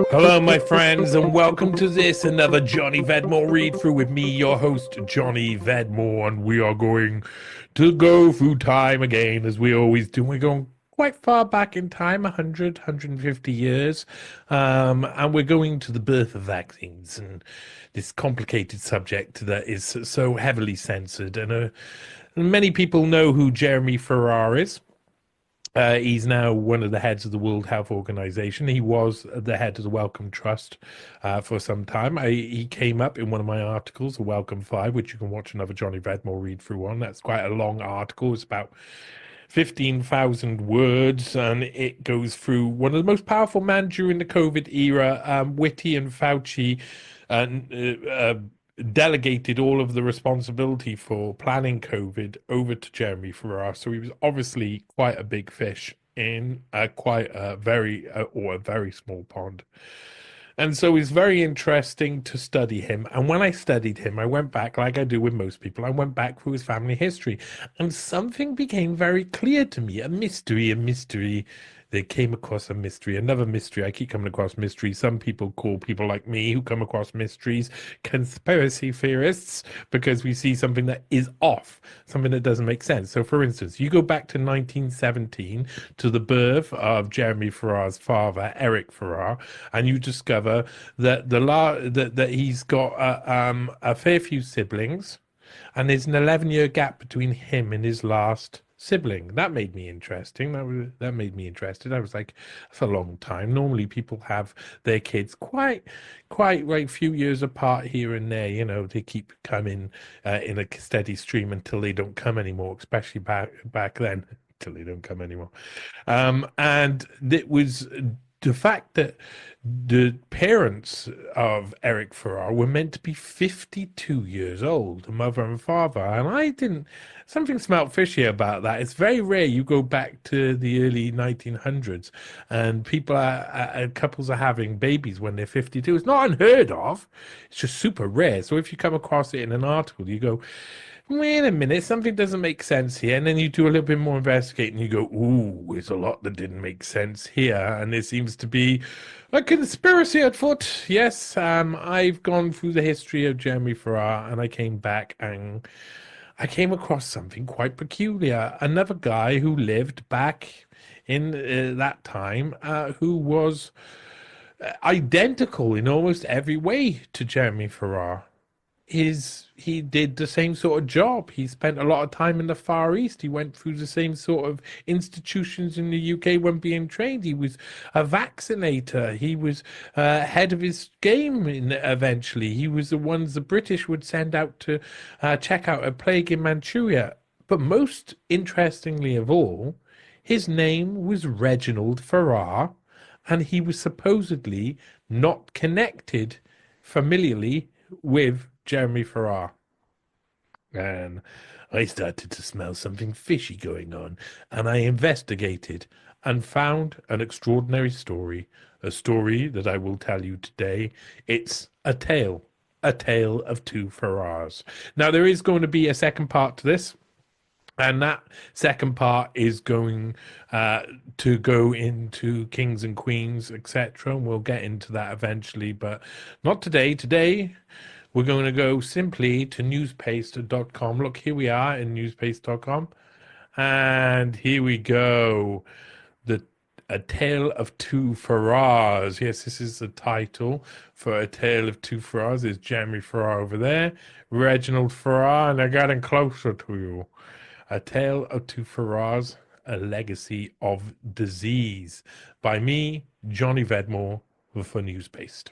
Hello, my friends, and welcome to another Johnny Vedmore Read Through with me, your host, Johnny Vedmore, and we are going to go through time again, as we always do. We're going quite far back in time, 100, 150 years, and we're going to the birth of vaccines, and this complicated subject that is so heavily censored, and many people know who Jeremy Farrar is. He's now one of the heads of the World Health Organization. He was the head of the Wellcome Trust for some time. He came up in one of my articles, the Wellcome Five, which you can watch another Johnny Vedmore read through on. That's quite a long article. It's about 15,000 words, and it goes through one of the most powerful men during the COVID era, Witty and Fauci, delegated all of the responsibility for planning COVID over to Jeremy Farrar. So he was obviously quite a big fish in a very small pond. And so it's very interesting to study him. And when I studied him, I went back, like I do with most people, I went back through his family history. And something became very clear to me, a mystery. They came across a mystery, another mystery. I keep coming across mysteries. Some people call people like me who come across mysteries conspiracy theorists, because we see something that is off, something that doesn't make sense. So, for instance, you go back to 1917 to the birth of Jeremy Farrar's father, Eric Farrar, and you discover that that he's got a fair few siblings, and there's an 11-year gap between him and his last sibling. That made me interesting. That made me interested. I was like, that's a long time. Normally people have their kids quite like few years apart here and there. You know, they keep coming in a steady stream until they don't come anymore, especially back then, until they don't come anymore. And it was the fact that the parents of Eric Farrar were meant to be 52 years old, the mother and father. And something smelled fishy about that. It's very rare you go back to the early 1900s and couples are having babies when they're 52. It's not unheard of. It's just super rare. So if you come across it in an article, you go, wait a minute, something doesn't make sense here. And then you do a little bit more investigating. You go, ooh, there's a lot that didn't make sense here. And there seems to be a conspiracy afoot. Yes, I've gone through the history of Jeremy Farrar, and I came back and I came across something quite peculiar. Another guy who lived back in that time, who was identical in almost every way to Jeremy Farrar. He did the same sort of job. He spent a lot of time in the Far East. He went through the same sort of institutions in the UK when being trained. He was a vaccinator. He was head of his game eventually. He was the ones the British would send out to check out a plague in Manchuria. But most interestingly of all, his name was Reginald Farrar, and he was supposedly not connected familiarly with Jeremy Farrar. And I started to smell something fishy going on, and I investigated and found an extraordinary story, a story that I will tell you today. It's a tale of two Farrars. Now, there is going to be a second part to this, and that second part is going to go into kings and queens, etc. And we'll get into that eventually, but not today. Today, we're going to go simply to newspaste.com. Look, here we are in newspaste.com. And here we go. A Tale of Two Farrars. Yes, this is the title for A Tale of Two Farrars. There's Jeremy Farrar over there, Reginald Farrar, and they're getting closer to you. A Tale of Two Farrars, A Legacy of Disease, by me, Johnny Vedmore, for Newspaste.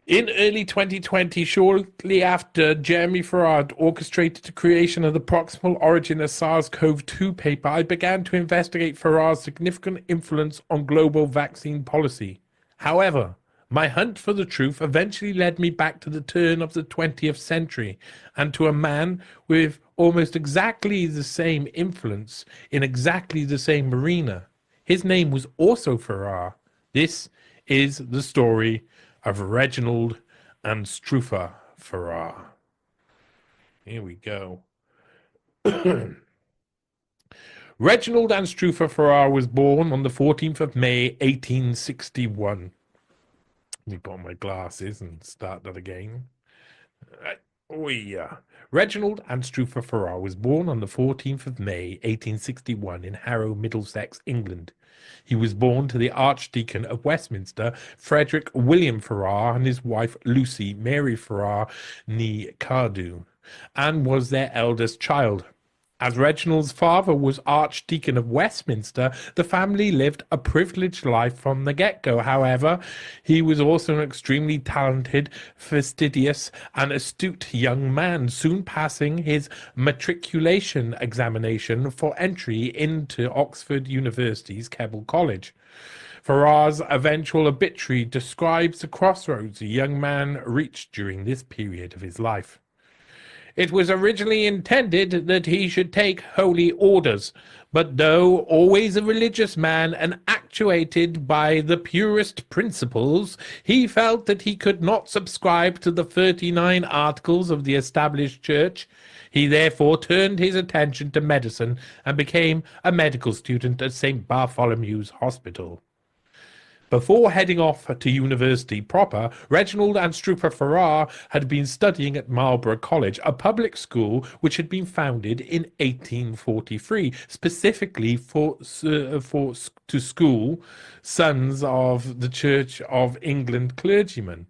In early 2020, shortly after Jeremy Farrar orchestrated the creation of the Proximal Origins of Sars-Cov2 paper, I began to investigate Farrar's significant influence on global vaccine policy. However, My hunt for the truth eventually led me back to the turn of the 20th century and to a man with almost exactly the same influence in exactly the same arena. His name was also Farrar. This is the story of Reginald Anstruther Farrar. Here we go. Reginald Anstruther Farrar was born on the 14th of May, 1861. Let me put on my glasses and start that again. Oh, yeah. Reginald Anstruther Farrar was born on the 14th of May, 1861, in Harrow, Middlesex, England. He was born to the Archdeacon of Westminster, Frederick William Farrar, and his wife Lucy Mary Farrar, née Cardew, and was their eldest child. As Reginald's father was Archdeacon of Westminster, the family lived a privileged life from the get-go. However, he was also an extremely talented, fastidious, and astute young man, soon passing his matriculation examination for entry into Oxford University's Keble College. Farrar's eventual obituary describes the crossroads a young man reached during this period of his life. It was originally intended that he should take holy orders, but though always a religious man and actuated by the purest principles, he felt that he could not subscribe to the 39 articles of the established church. He therefore turned his attention to medicine and became a medical student at St. Bartholomew's Hospital. Before heading off to university proper, Reginald Anstruther Farrar had been studying at Marlborough College, a public school which had been founded in 1843, specifically to school sons of the Church of England clergymen.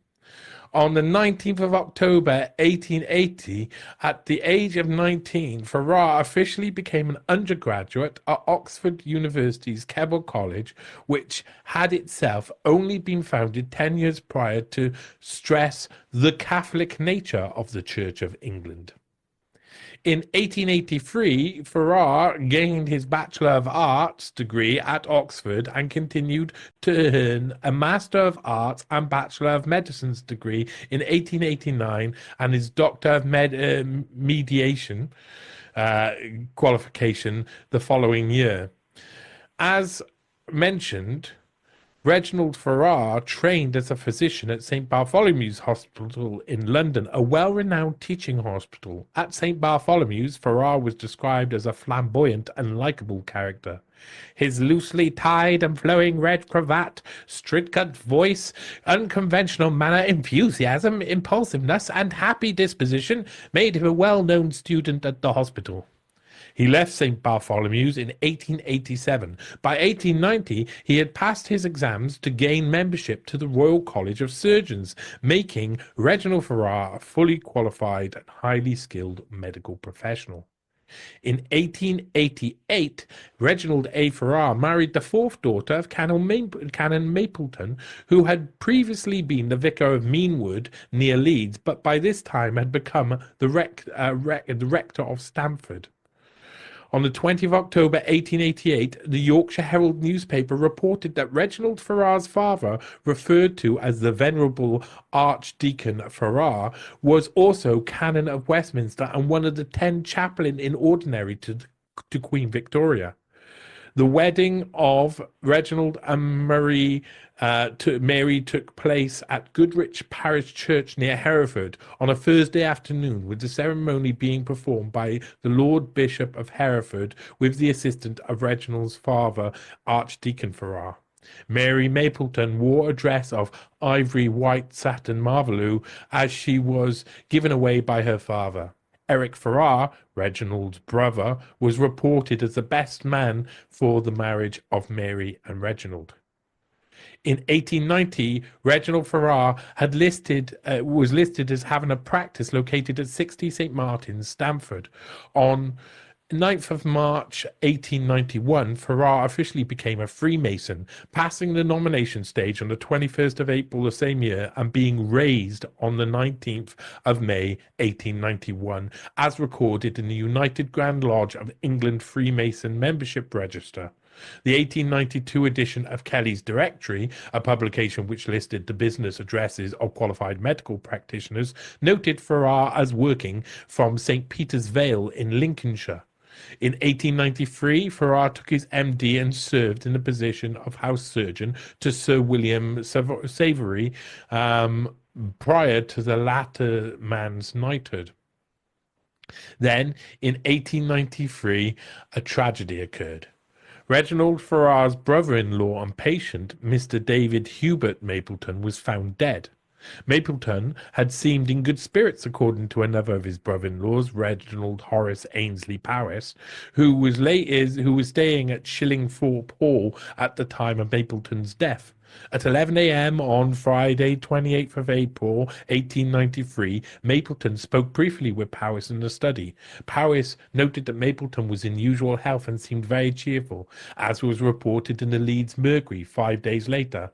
On the 19th of October 1880, at the age of 19, Farrar officially became an undergraduate at Oxford University's Keble College, which had itself only been founded 10 years prior to stress the Catholic nature of the Church of England. In 1883, Farrar gained his Bachelor of Arts degree at Oxford and continued to earn a Master of Arts and Bachelor of Medicine's degree in 1889 and his Doctor of Mediation qualification the following year. As mentioned, Reginald Farrar trained as a physician at St. Bartholomew's Hospital in London, a well-renowned teaching hospital. At St. Bartholomew's, Farrar was described as a flamboyant and likable character. His loosely tied and flowing red cravat, straight-cut voice, unconventional manner, enthusiasm, impulsiveness, and happy disposition made him a well-known student at the hospital. He left St. Bartholomew's in 1887. By 1890, he had passed his exams to gain membership to the Royal College of Surgeons, making Reginald Farrar a fully qualified and highly skilled medical professional. In 1888, Reginald A. Farrar married the fourth daughter of Canon Mapleton, who had previously been the vicar of Meanwood near Leeds, but by this time had become the rector of Stamford. On the 20th of October 1888, the Yorkshire Herald newspaper reported that Reginald Farrar's father, referred to as the Venerable Archdeacon Farrar, was also Canon of Westminster and one of the 10 chaplain in ordinary to Queen Victoria. The wedding of Reginald and Mary took place at Goodrich Parish Church near Hereford on a Thursday afternoon, with the ceremony being performed by the Lord Bishop of Hereford with the assistance of Reginald's father, Archdeacon Farrar. Mary Mapleton wore a dress of ivory white satin marvelou as she was given away by her father. Eric Farrar, Reginald's brother, was reported as the best man for the marriage of Mary and Reginald. In 1890, Reginald Farrar was listed as having a practice located at 60 St. Martin's, Stamford. On 9th of March 1891, Farrar officially became a Freemason, passing the nomination stage on the 21st of April the same year and being raised on the 19th of May 1891, as recorded in the United Grand Lodge of England Freemason Membership Register. The 1892 edition of Kelly's Directory, a publication which listed the business addresses of qualified medical practitioners, noted Farrar as working from St. Peter's Vale in Lincolnshire. In 1893, Farrar took his MD and served in the position of house surgeon to Sir William Savary prior to the latter man's knighthood. Then, in 1893, a tragedy occurred. Reginald Farrar's brother-in-law and patient, Mr. David Hubert Mapleton, was found dead. Mapleton had seemed in good spirits, according to another of his brother-in-laws, Reginald Horace Ainsley Powys, who was staying at Shillingthorpe Hall at the time of Mapleton's death. At 11 a.m. on Friday, 28th of April, 1893, Mapleton spoke briefly with Powys in the study. Powys noted that Mapleton was in usual health and seemed very cheerful, as was reported in the Leeds Mercury 5 days later.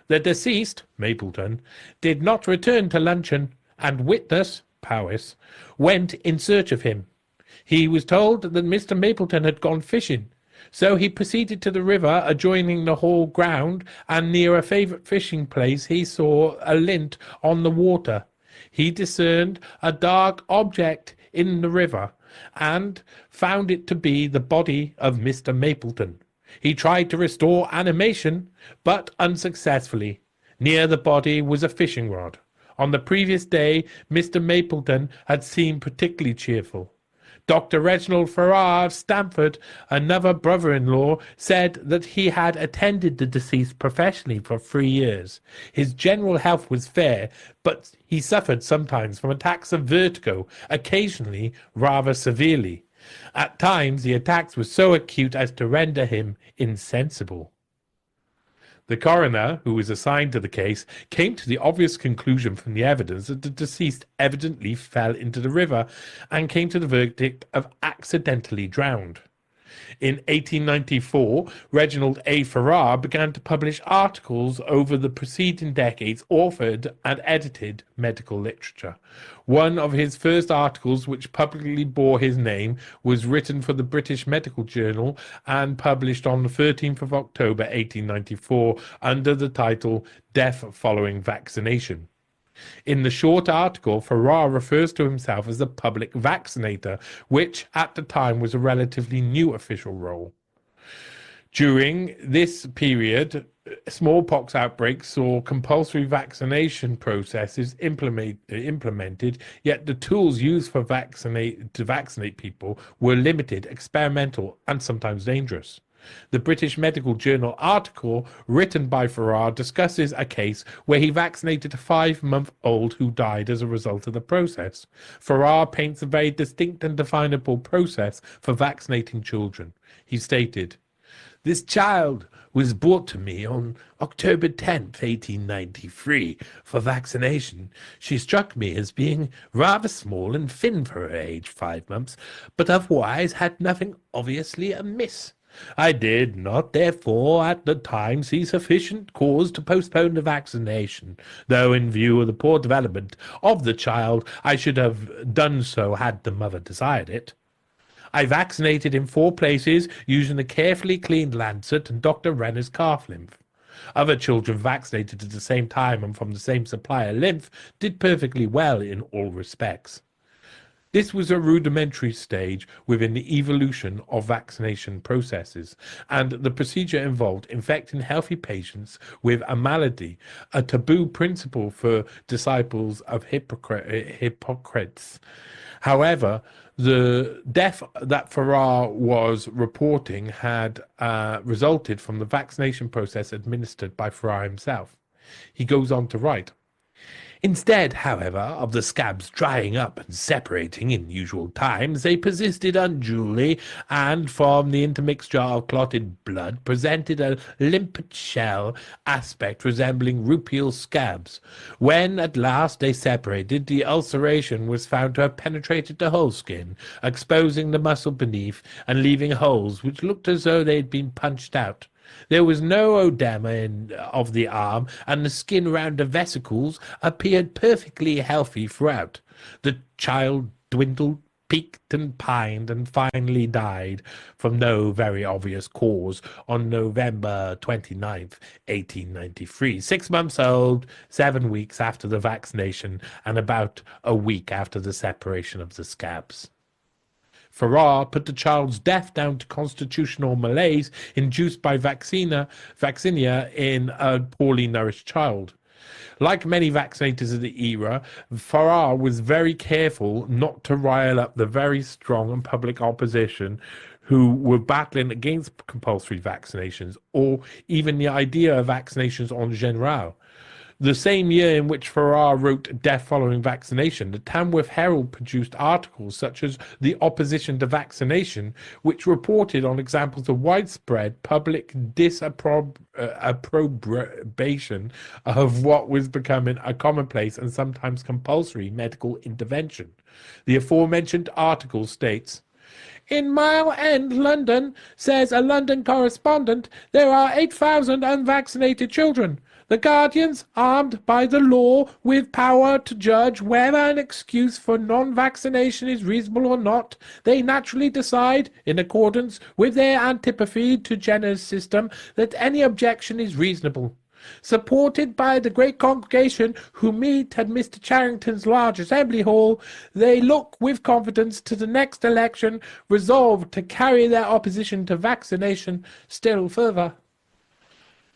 The deceased, Mapleton, did not return to luncheon, and witness, Powys, went in search of him. He was told that Mr. Mapleton had gone fishing, so he proceeded to the river adjoining the hall ground, and near a favourite fishing place he saw a lint on the water. He discerned a dark object in the river, and found it to be the body of Mr. Mapleton. He tried to restore animation, but unsuccessfully. Near the body was a fishing rod. On the previous day, Mr. Mapleton had seemed particularly cheerful. Dr. Reginald Farrar of Stamford, another brother-in-law, said that he had attended the deceased professionally for 3 years. His general health was fair, but he suffered sometimes from attacks of vertigo, occasionally rather severely. At times, the attacks were so acute as to render him insensible. The coroner, who was assigned to the case, came to the obvious conclusion from the evidence that the deceased evidently fell into the river and came to the verdict of accidentally drowned. In 1894, Reginald A. Farrar began to publish articles over the preceding decades, authored and edited medical literature. One of his first articles, which publicly bore his name, was written for the British Medical Journal and published on the 13th of October 1894 under the title Death Following Vaccination. In the short article, Farrar refers to himself as the public vaccinator, which at the time was a relatively new official role. During this period, smallpox outbreaks saw compulsory vaccination processes implemented, yet the tools used to vaccinate people were limited, experimental, and sometimes dangerous. The British Medical Journal article written by Farrar discusses a case where he vaccinated a 5-month-old who died as a result of the process. Farrar paints a very distinct and definable process for vaccinating children. He stated, "This child was brought to me on October 10th, 1893, for vaccination. She struck me as being rather small and thin for her age, 5 months, but otherwise had nothing obviously amiss. I did not, therefore, at the time see sufficient cause to postpone the vaccination, though in view of the poor development of the child, I should have done so had the mother desired it. I vaccinated in 4 places using a carefully cleaned lancet and Dr. Renner's calf lymph. Other children vaccinated at the same time and from the same supplier lymph did perfectly well in all respects." This was a rudimentary stage within the evolution of vaccination processes, and the procedure involved infecting healthy patients with a malady, a taboo principle for disciples of Hippocrates. However, the death that Farrar was reporting had resulted from the vaccination process administered by Farrar himself. He goes on to write, "Instead, however, of the scabs drying up and separating in usual times, they persisted unduly, and from the intermixture of clotted blood presented a limpid shell aspect resembling rupial scabs. When at last they separated, the ulceration was found to have penetrated the whole skin, exposing the muscle beneath and leaving holes which looked as though they had been punched out. There was no oedema of the arm, and the skin round the vesicles appeared perfectly healthy throughout. The child dwindled peaked and pined and finally died from no very obvious cause on November 29th, 1893, 6 months old, 7 weeks after the vaccination, and about a week after the separation of the scabs. Farrar put the child's death down to constitutional malaise induced by vaccinia in a poorly nourished child. Like many vaccinators of the era, Farrar was very careful not to rile up the very strong and public opposition who were battling against compulsory vaccinations or even the idea of vaccinations en general. The same year in which Farrar wrote Death Following Vaccination, the Tamworth Herald produced articles such as The Opposition to Vaccination, which reported on examples of widespread public disapprobation of what was becoming a commonplace and sometimes compulsory medical intervention. The aforementioned article states, "In Mile End, London, says a London correspondent, there are 8,000 unvaccinated children. The guardians, armed by the law with power to judge whether an excuse for non-vaccination is reasonable or not, they naturally decide, in accordance with their antipathy to Jenner's system, that any objection is reasonable. Supported by the great congregation who meet at Mr. Charrington's large assembly hall, they look with confidence to the next election, resolved to carry their opposition to vaccination still further."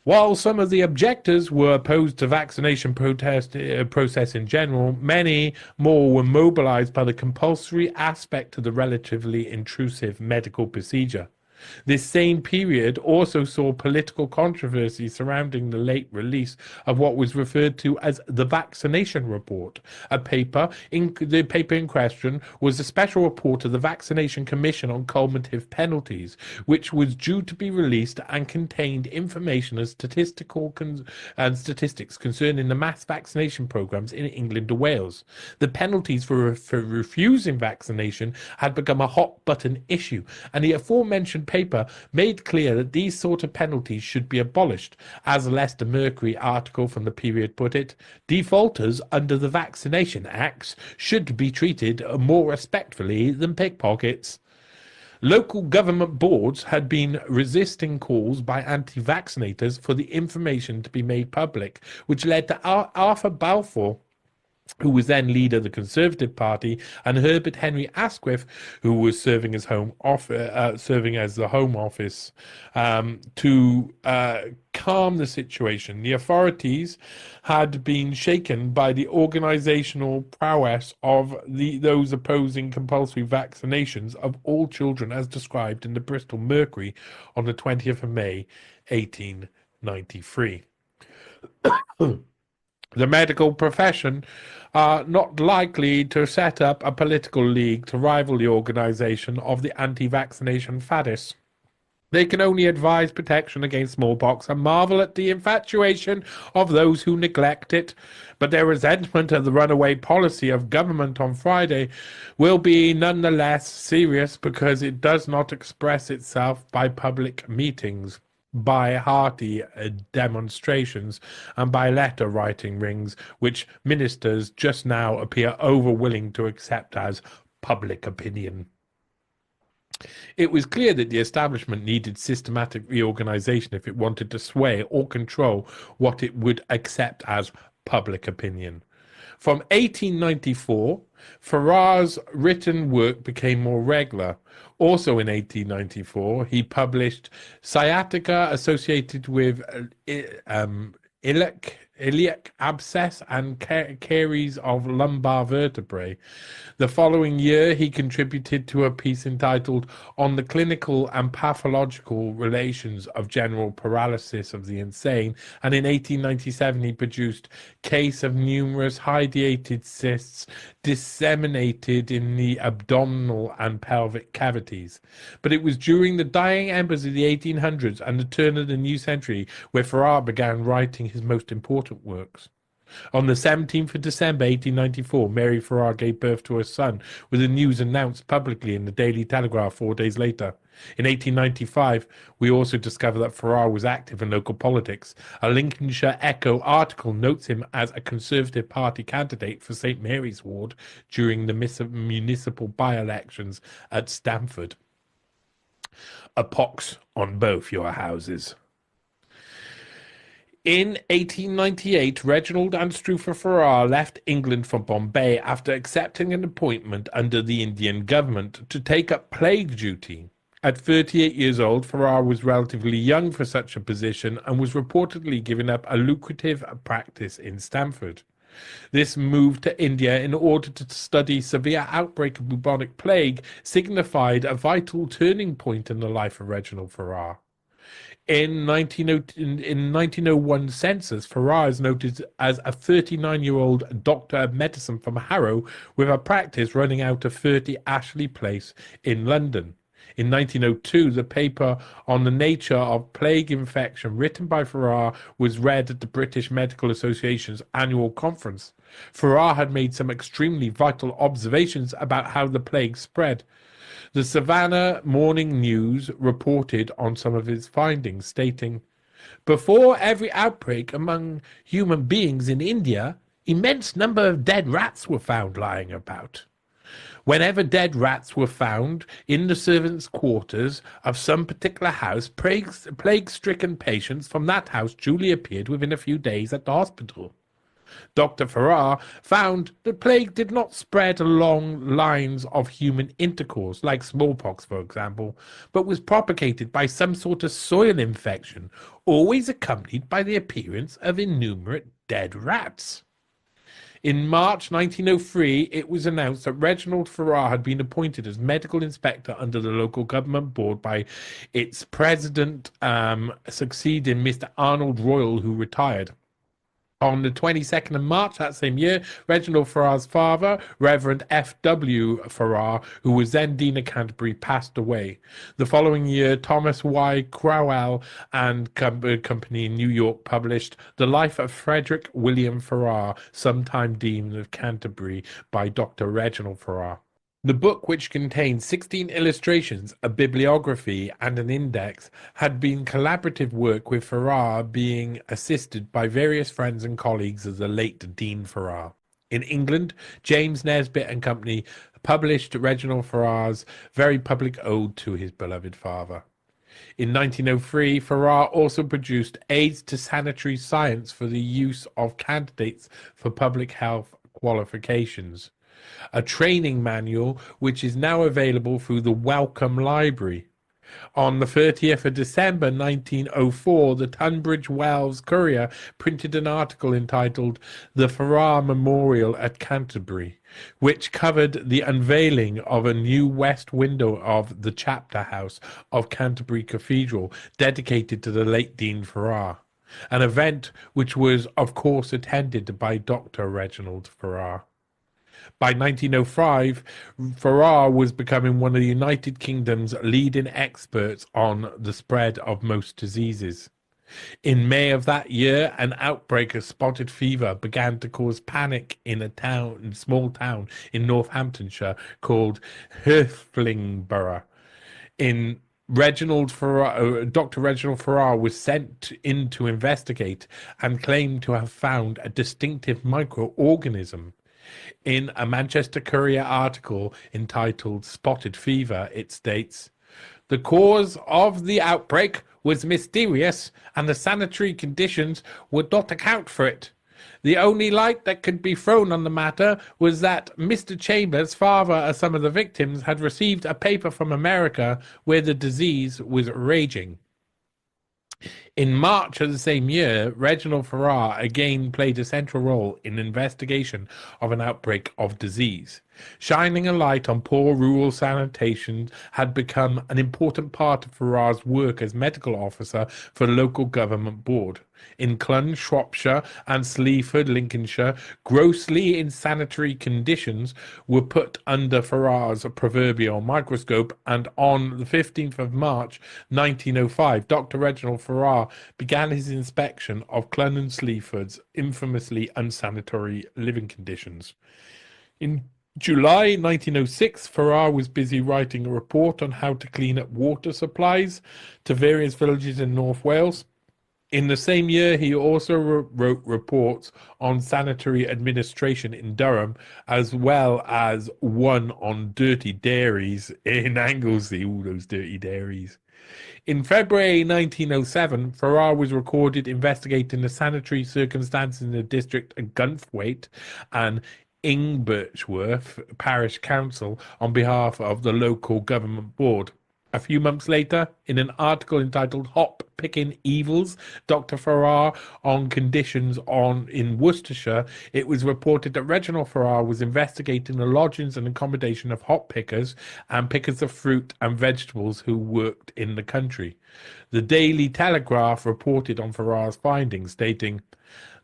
While some of the objectors were opposed to vaccination process in general, many more were mobilized by the compulsory aspect of the relatively intrusive medical procedure. This same period also saw political controversy surrounding the late release of what was referred to as the Vaccination Report. The paper in question was a special report of the Vaccination Commission on Cumulative Penalties, which was due to be released and contained information and statistics concerning the mass vaccination programs in England and Wales. The penalties for refusing vaccination had become a hot-button issue, and the aforementioned paper made clear that these sort of penalties should be abolished. As a Leicester Mercury article from the period put it, defaulters under the Vaccination Acts should be treated more respectfully than pickpockets. Local government boards had been resisting calls by anti-vaccinators for the information to be made public, which led to Arthur Balfour, who was then leader of the Conservative Party, and Herbert Henry Asquith, who was serving as the Home Office, to calm the situation. The authorities had been shaken by the organizational prowess of those opposing compulsory vaccinations of all children, as described in the Bristol Mercury on the 20th of May, 1893. The medical profession are not likely to set up a political league to rival the organization of the anti-vaccination faddists. They can only advise protection against smallpox and marvel at the infatuation of those who neglect it. But their resentment of the runaway policy of government on Friday will be none the less serious because it does not express itself by public meetings, by hearty demonstrations, and by letter-writing rings, which ministers just now appear over-willing to accept as public opinion. It was clear that the establishment needed systematic reorganization if it wanted to sway or control what it would accept as public opinion. From 1894, Farrar's written work became more regular. Also in 1894, he published Sciatica associated with iliac abscess and caries of lumbar vertebrae. The following year, he contributed to a piece entitled On the Clinical and Pathological Relations of General Paralysis of the Insane, and in 1897 he produced Case of Numerous Hydrated Cysts Disseminated in the Abdominal and Pelvic Cavities. But it was during the dying embers of the 1800s and the turn of the new century where Farrar began writing his most important works. On the 17th of December 1894, Mary Farrar gave birth to her son, with the news announced publicly in the Daily Telegraph 4 days later. In 1895, we also discover that Farrar was active in local politics. A Lincolnshire Echo article notes him as a Conservative Party candidate for St Mary's Ward during the municipal by-elections at Stamford. A pox on both your houses. In 1898, Reginald Anstruther Farrar left England for Bombay after accepting an appointment under the Indian government to take up plague duty. At 38 years old, Farrar was relatively young for such a position and was reportedly given up a lucrative practice in Stamford. This move to India in order to study severe outbreak of bubonic plague signified a vital turning point in the life of Reginald Farrar. In 1901 census, Farrar is noted as a 39-year-old doctor of medicine from Harrow with a practice running out of 30 Ashley Place in London. In 1902, the paper on the nature of plague infection written by Farrar was read at the British Medical Association's annual conference. Farrar had made some extremely vital observations about how the plague spread. The Savannah Morning News reported on some of his findings, stating, "Before every outbreak among human beings in India, immense number of dead rats were found lying about. Whenever dead rats were found in the servants' quarters of some particular house, plague-stricken patients from that house duly appeared within a few days at the hospital. Dr. Farrar found that plague did not spread along lines of human intercourse, like smallpox, for example, but was propagated by some sort of soil infection, always accompanied by the appearance of innumerable dead rats." In March 1903, it was announced that Reginald Farrar had been appointed as medical inspector under the local government board by its president, succeeding Mr. Arnold Royal, who retired. On the 22nd of March that same year, Reginald Farrar's father, Reverend F.W. Farrar, who was then Dean of Canterbury, passed away. The following year, Thomas Y. Crowell and Company in New York published The Life of Frederick William Farrar, sometime Dean of Canterbury, by Dr. Reginald Farrar. The book, which contains 16 illustrations, a bibliography, and an index, had been collaborative work, with Farrar being assisted by various friends and colleagues of the late Dean Farrar. In England, James Nesbitt and Company published Reginald Farrar's very public ode to his beloved father. In 1903, Farrar also produced Aids to Sanitary Science for the use of candidates for public health qualifications, a training manual which is now available through the Wellcome Library. On the 30th of December 1904, the Tunbridge Wells Courier printed an article entitled "The Farrar Memorial at Canterbury," which covered the unveiling of a new west window of the chapter house of Canterbury Cathedral, dedicated to the late Dean Farrar, an event which was, of course, attended by Dr. Reginald Farrar. By 1905, Farrar was becoming one of the United Kingdom's leading experts on the spread of most diseases. In May of that year, an outbreak of spotted fever began to cause panic in a small town in Northamptonshire called Hertfordshire. Dr. Reginald Farrar was sent in to investigate and claimed to have found a distinctive microorganism. In a Manchester Courier article entitled "Spotted Fever," it states, "The cause of the outbreak was mysterious, and the sanitary conditions would not account for it. The only light that could be thrown on the matter was that Mr. Chambers, father of some of the victims, had received a paper from America where the disease was raging." In March of the same year, Reginald Farrar again played a central role in the investigation of an outbreak of disease. Shining a light on poor rural sanitation had become an important part of Farrar's work as medical officer for the local government board. In Clun, Shropshire, and Sleaford, Lincolnshire, grossly insanitary conditions were put under Farrar's proverbial microscope, and on the 15th of March 1905, Dr. Reginald Farrar began his inspection of Clun and Sleaford's infamously unsanitary living conditions. In July 1906, Farrar was busy writing a report on how to clean up water supplies to various villages in North Wales. In the same year, he also wrote reports on sanitary administration in Durham, as well as one on dirty dairies in Anglesey, all those dirty dairies. In February 1907, Farrar was recorded investigating the sanitary circumstances in the district of Gunthwaite and Ingbirchworth Parish Council on behalf of the local government board. A few months later, in an article entitled Hop Picking Evils, Dr. Farrar on conditions in Worcestershire, it was reported that Reginald Farrar was investigating the lodgings and accommodation of hop pickers and pickers of fruit and vegetables who worked in the country. The Daily Telegraph reported on Farrar's findings, stating,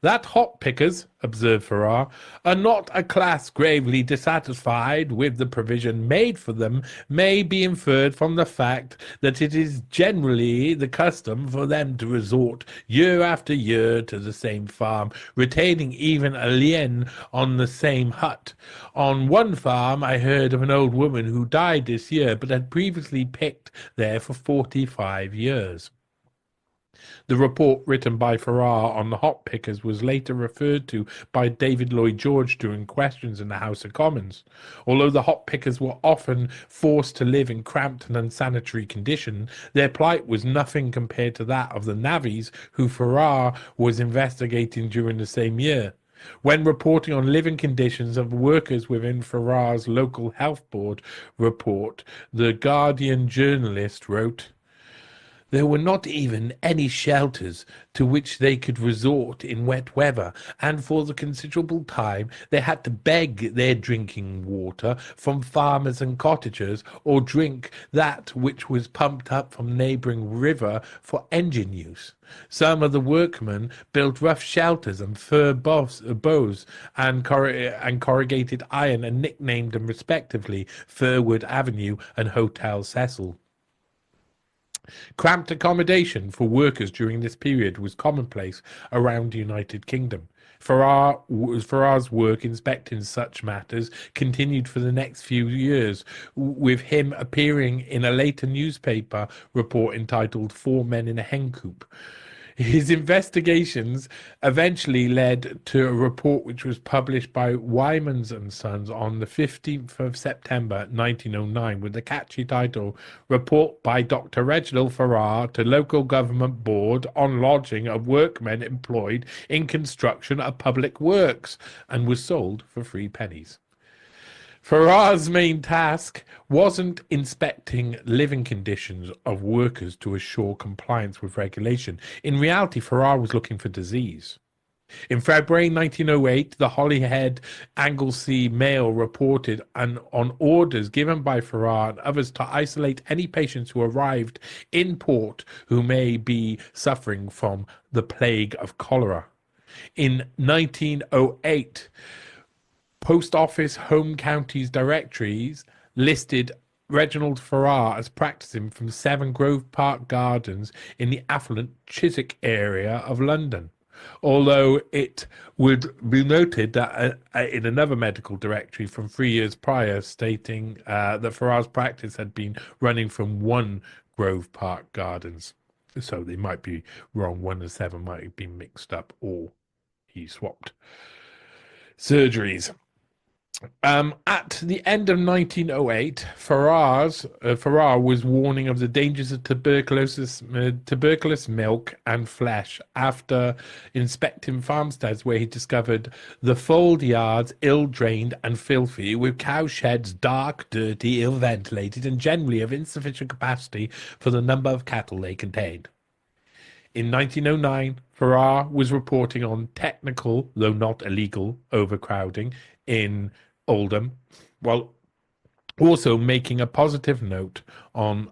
"That hop pickers," observed Farrar, "are not a class gravely dissatisfied with the provision made for them may be inferred from the fact that it is generally the custom for them to resort year after year to the same farm, retaining even a lien on the same hut. On one farm I heard of an old woman who died this year, but had previously picked there for 45 years. The report written by Farrar on the hop pickers was later referred to by David Lloyd George during questions in the House of Commons. Although the hop pickers were often forced to live in cramped and unsanitary conditions, their plight was nothing compared to that of the navvies who Farrar was investigating during the same year. When reporting on living conditions of workers within Farrar's local health board report, the Guardian journalist wrote, "There were not even any shelters to which they could resort in wet weather, and for the considerable time they had to beg their drinking water from farmers and cottagers, or drink that which was pumped up from neighbouring river for engine use. Some of the workmen built rough shelters and fir bows and corrugated iron, and nicknamed them respectively Firwood Avenue and Hotel Cecil. Cramped accommodation for workers during this period was commonplace around the United Kingdom. Farrar's work inspecting such matters continued for the next few years, with him appearing in a later newspaper report entitled Four Men in a Hen Coop. His investigations eventually led to a report which was published by Wymans and Sons on the 15th of September 1909 with the catchy title, Report by Dr. Reginald Farrar to Local Government Board on Lodging of Workmen Employed in Construction of Public Works, and was sold for 3 pennies. Farrar's main task wasn't inspecting living conditions of workers to assure compliance with regulation. In reality, Farrar was looking for disease. In February 1908, the Holyhead Anglesey Mail reported on orders given by Farrar and others to isolate any patients who arrived in port who may be suffering from the plague of cholera. In 1908, Post Office Home Counties directories listed Reginald Farrar as practicing from 7 Grove Park Gardens in the affluent Chiswick area of London. Although it would be noted that in another medical directory from 3 years prior stating that Farrar's practice had been running from 1 Grove Park Gardens. So they might be wrong. 1 and 7 might have been mixed up, or he swapped surgeries. At the end of 1908, Farrar was warning of the dangers of tuberculous milk and flesh after inspecting farmsteads where he discovered the fold yards ill-drained and filthy, with cow sheds dark, dirty, ill-ventilated, and generally of insufficient capacity for the number of cattle they contained. In 1909, Farrar was reporting on technical, though not illegal, overcrowding in Oldham. while also making a positive note on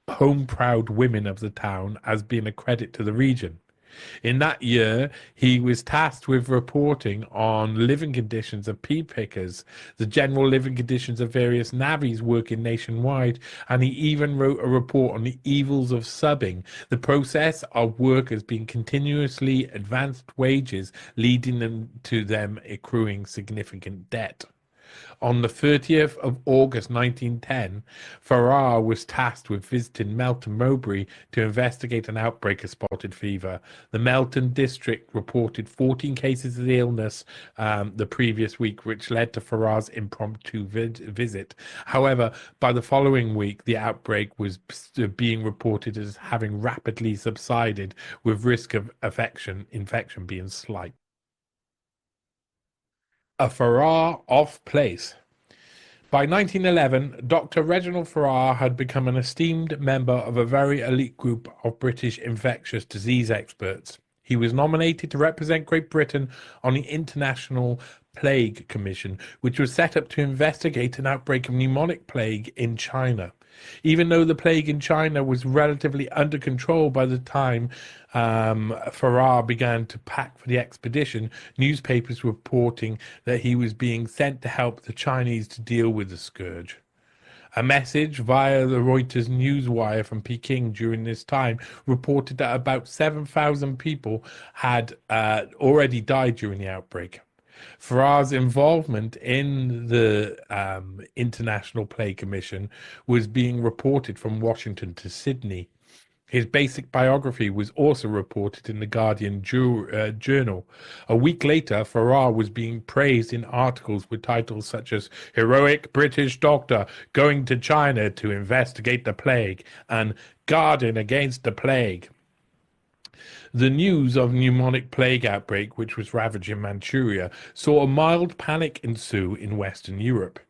home-proud women of the town as being a credit to the region. In that year, he was tasked with reporting on living conditions of pea pickers, the general living conditions of various navvies working nationwide, and he even wrote a report on the evils of subbing, the process of workers being continuously advanced wages, leading them to them accruing significant debt. On the 30th of August 1910, Farrar was tasked with visiting Melton Mowbray to investigate an outbreak of spotted fever. The Melton district reported 14 cases of the illness the previous week, which led to Farrar's impromptu visit. However, by the following week, the outbreak was being reported as having rapidly subsided, with risk of infection being slight. A Farrar off place. By 1911, Dr. Reginald Farrar had become an esteemed member of a very elite group of British infectious disease experts. He was nominated to represent Great Britain on the International Plague Commission, which was set up to investigate an outbreak of pneumonic plague in China. Even though the plague in China was relatively under control by the time Farrar began to pack for the expedition, newspapers were reporting that he was being sent to help the Chinese to deal with the scourge. A message via the Reuters newswire from Peking during this time reported that about 7,000 people had already died during the outbreak. Farrar's involvement in the International Play Commission was being reported from Washington to Sydney. His basic biography was also reported in the Guardian Journal. A week later, Farrar was being praised in articles with titles such as Heroic British Doctor Going to China to Investigate the Plague and Guarding Against the Plague. The news of pneumonic plague outbreak, which was ravaging Manchuria, saw a mild panic ensue in Western Europe.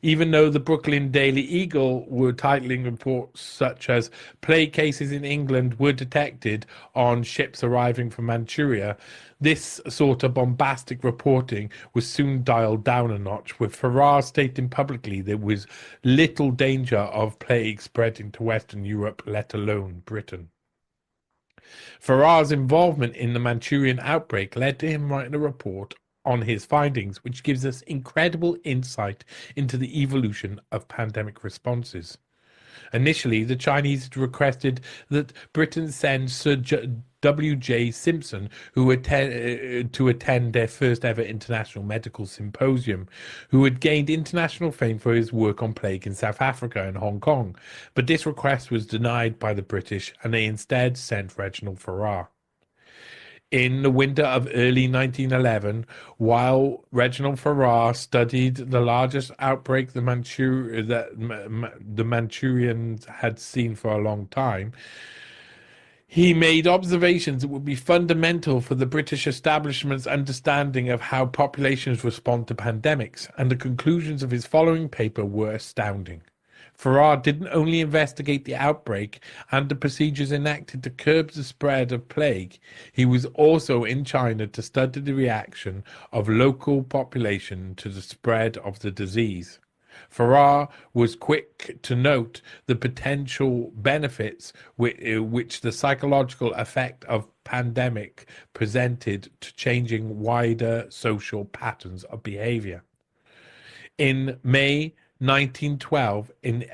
Even though the Brooklyn Daily Eagle were titling reports such as plague cases in England were detected on ships arriving from Manchuria, this sort of bombastic reporting was soon dialed down a notch, with Farrar stating publicly there was little danger of plague spreading to Western Europe, let alone Britain. Farrar's involvement in the Manchurian outbreak led to him writing a report on his findings, which gives us incredible insight into the evolution of pandemic responses. Initially, the Chinese had requested that Britain send Sir W.J. Simpson, to attend their first ever international medical symposium, who had gained international fame for his work on plague in South Africa and Hong Kong. But this request was denied by the British, and they instead sent Reginald Farrar. In the winter of early 1911, while Reginald Farrar studied the largest outbreak the Manchurians had seen for a long time, he made observations that would be fundamental for the British establishment's understanding of how populations respond to pandemics, and the conclusions of his following paper were astounding. Farrar didn't only investigate the outbreak and the procedures enacted to curb the spread of plague, he was also in China to study the reaction of local population to the spread of the disease. Farrar was quick to note the potential benefits which the psychological effect of pandemic presented to changing wider social patterns of behavior. In May 1912, in the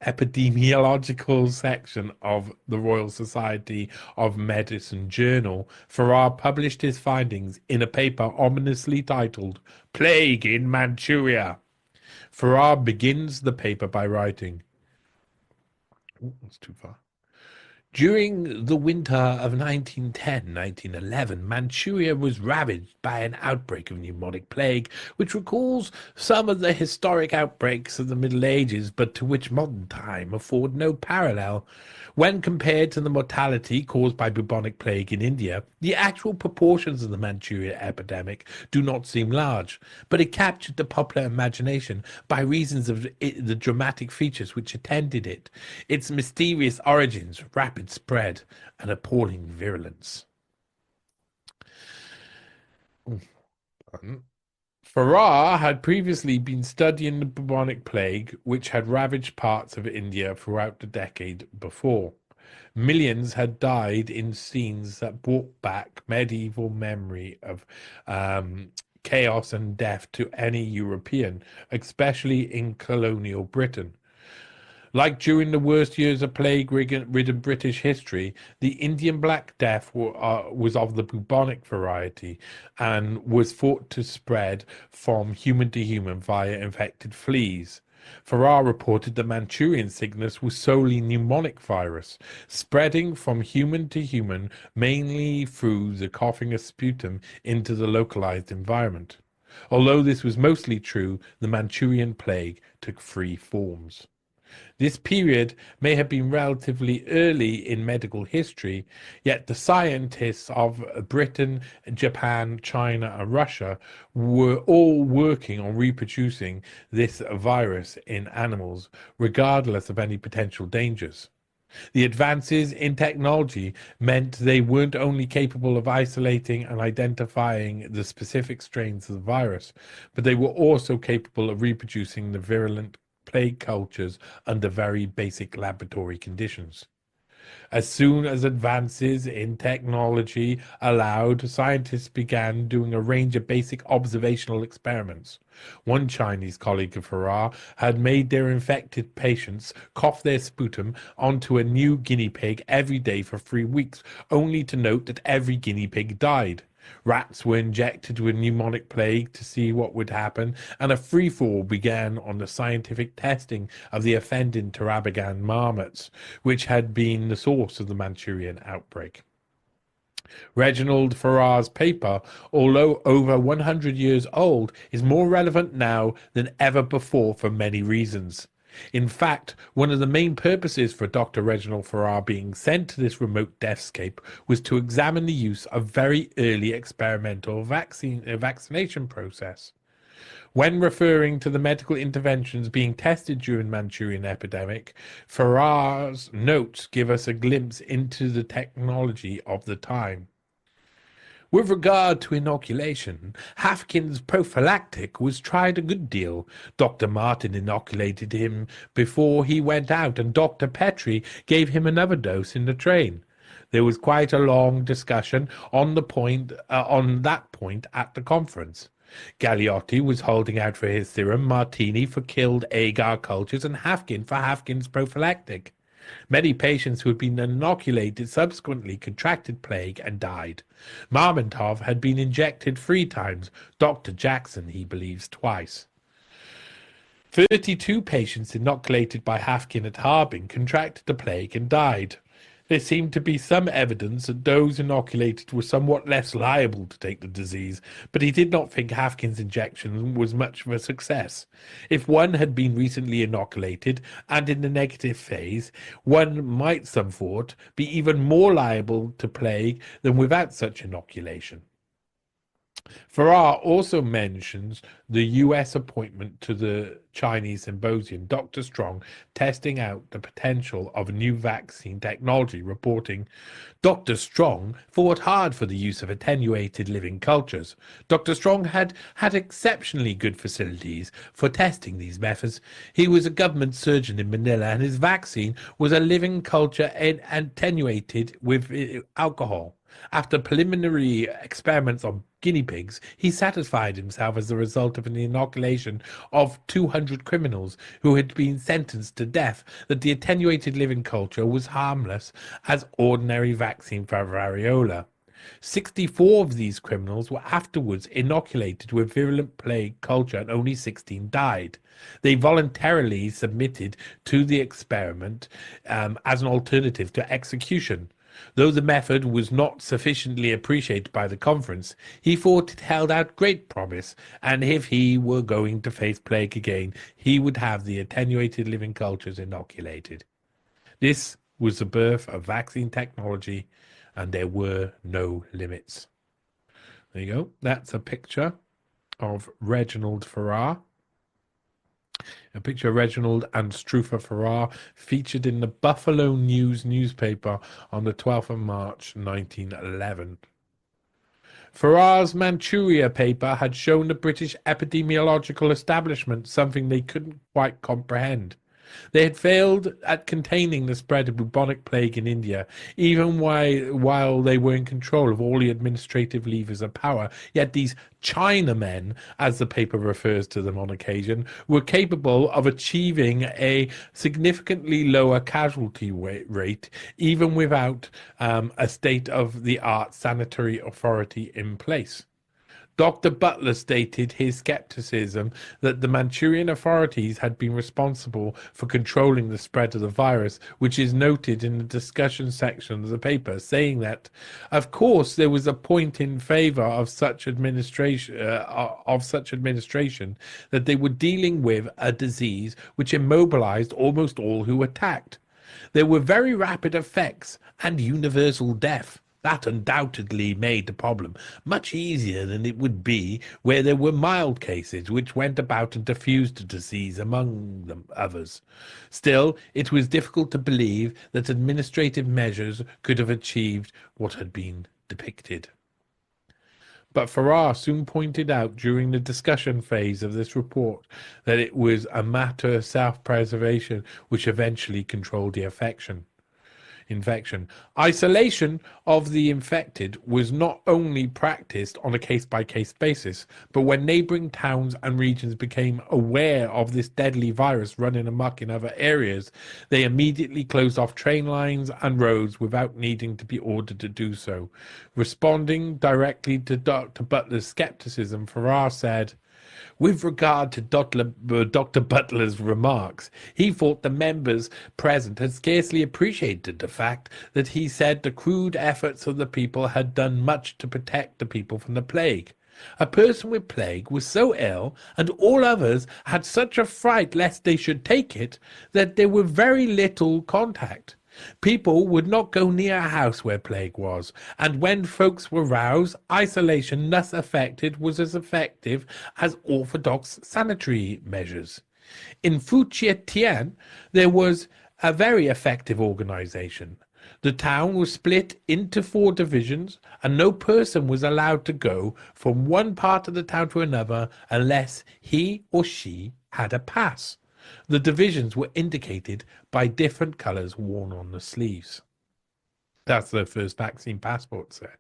epidemiological section of the Royal Society of Medicine Journal, Farrar published his findings in a paper ominously titled Plague in Manchuria. Farrar begins the paper by writing, that's too far. During the winter of 1910-1911, Manchuria was ravaged by an outbreak of pneumonic plague, which recalls some of the historic outbreaks of the Middle Ages, but to which modern time afford no parallel. When compared to the mortality caused by bubonic plague in India, the actual proportions of the Manchuria epidemic do not seem large, but it captured the popular imagination by reasons of the dramatic features which attended it, its mysterious origins, rapid spread, and appalling virulence. Farrar had previously been studying the bubonic plague, which had ravaged parts of India throughout the decade before. Millions had died in scenes that brought back medieval memory of chaos and death to any European, especially in colonial Britain. Like during the worst years of plague-ridden British history, the Indian Black Death was of the bubonic variety and was thought to spread from human to human via infected fleas. Farrar reported the Manchurian sickness was solely pneumonic virus, spreading from human to human mainly through the coughing of sputum into the localized environment. Although this was mostly true, the Manchurian plague took three forms. This period may have been relatively early in medical history, yet the scientists of Britain, Japan, China, and Russia were all working on reproducing this virus in animals, regardless of any potential dangers. The advances in technology meant they weren't only capable of isolating and identifying the specific strains of the virus, but they were also capable of reproducing the virulent plague cultures under very basic laboratory conditions. As soon as advances in technology allowed, scientists began doing a range of basic observational experiments. One Chinese colleague of Farrar had made their infected patients cough their sputum onto a new guinea pig every day for 3 weeks, only to note that every guinea pig died. Rats were injected with pneumonic plague to see what would happen, and a free-for-all began on the scientific testing of the offending Tarabagan marmots, which had been the source of the Manchurian outbreak. Reginald Farrar's paper, although over 100 years old, is more relevant now than ever before for many reasons. In fact, one of the main purposes for Dr. Reginald Farrar being sent to this remote deathscape was to examine the use of very early experimental vaccination process. When referring to the medical interventions being tested during Manchurian epidemic, Farrar's notes give us a glimpse into the technology of the time. With regard to inoculation, Haffkine's prophylactic was tried a good deal. Dr. Martin inoculated him before he went out, and Dr. Petrie gave him another dose in the train. There was quite a long discussion on that point at the conference. Galliotti was holding out for his serum, Martini for killed agar cultures, and Haffkine for Haffkine's prophylactic. Many patients who had been inoculated subsequently contracted plague and died. Marmentov had been injected 3 times, Dr. Jackson, he believes, twice. 32 patients inoculated by Haffkine at Harbin contracted the plague and died. There seemed to be some evidence that those inoculated were somewhat less liable to take the disease, but he did not think Haffkine's injection was much of a success. If one had been recently inoculated and in the negative phase, one might, some thought, be even more liable to plague than without such inoculation. Farrar also mentions the U.S. appointment to the Chinese symposium, Dr. Strong testing out the potential of a new vaccine technology, reporting, Dr. Strong fought hard for the use of attenuated living cultures. Dr. Strong had exceptionally good facilities for testing these methods. He was a government surgeon in Manila, and his vaccine was a living culture attenuated with alcohol. After preliminary experiments on guinea pigs, he satisfied himself as the result of an inoculation of 200 criminals who had been sentenced to death that the attenuated living culture was harmless as ordinary vaccine for variola. 64 of these criminals were afterwards inoculated with virulent plague culture, and only 16 died. They voluntarily submitted to the experiment as an alternative to execution. Though the method was not sufficiently appreciated by the conference, he thought it held out great promise, and if he were going to face plague again, he would have the attenuated living cultures inoculated. This was the birth of vaccine technology, and there were no limits. There you go. That's a picture of Reginald Farrar. A picture of Reginald Anstruther Farrar featured in the Buffalo News newspaper on the 12th of March, 1911. Farrar's Manchuria paper had shown the British epidemiological establishment something they couldn't quite comprehend. They had failed at containing the spread of bubonic plague in India, even while they were in control of all the administrative levers of power. Yet these Chinamen, as the paper refers to them on occasion, were capable of achieving a significantly lower casualty rate, even without a state-of-the-art sanitary authority in place. Dr. Butler stated his skepticism that the Manchurian authorities had been responsible for controlling the spread of the virus, which is noted in the discussion section of the paper, saying that, of course, there was a point in favor of such administration, that they were dealing with a disease which immobilized almost all who attacked. There were very rapid effects and universal death. That undoubtedly made the problem much easier than it would be where there were mild cases which went about and diffused the disease among them others. Still, it was difficult to believe that administrative measures could have achieved what had been depicted. But Farrar soon pointed out during the discussion phase of this report that it was a matter of self-preservation which eventually controlled the infection. Isolation of the infected was not only practiced on a case-by-case basis, but when neighboring towns and regions became aware of this deadly virus running amok in other areas, they immediately closed off train lines and roads without needing to be ordered to do so. Responding directly to Dr. Butler's skepticism, Farrar said, with regard to Dr. Butler's remarks, he thought the members present had scarcely appreciated the fact that he said the crude efforts of the people had done much to protect the people from the plague. A person with plague was so ill, and all others had such a fright lest they should take it, that there was very little contact. People would not go near a house where plague was, and when folks were roused, isolation thus effected was as effective as orthodox sanitary measures. In Fujian, there was a very effective organization. The town was split into 4 divisions, and no person was allowed to go from one part of the town to another unless he or she had a pass. The divisions were indicated by different colours worn on the sleeves. That's the first vaccine passports there.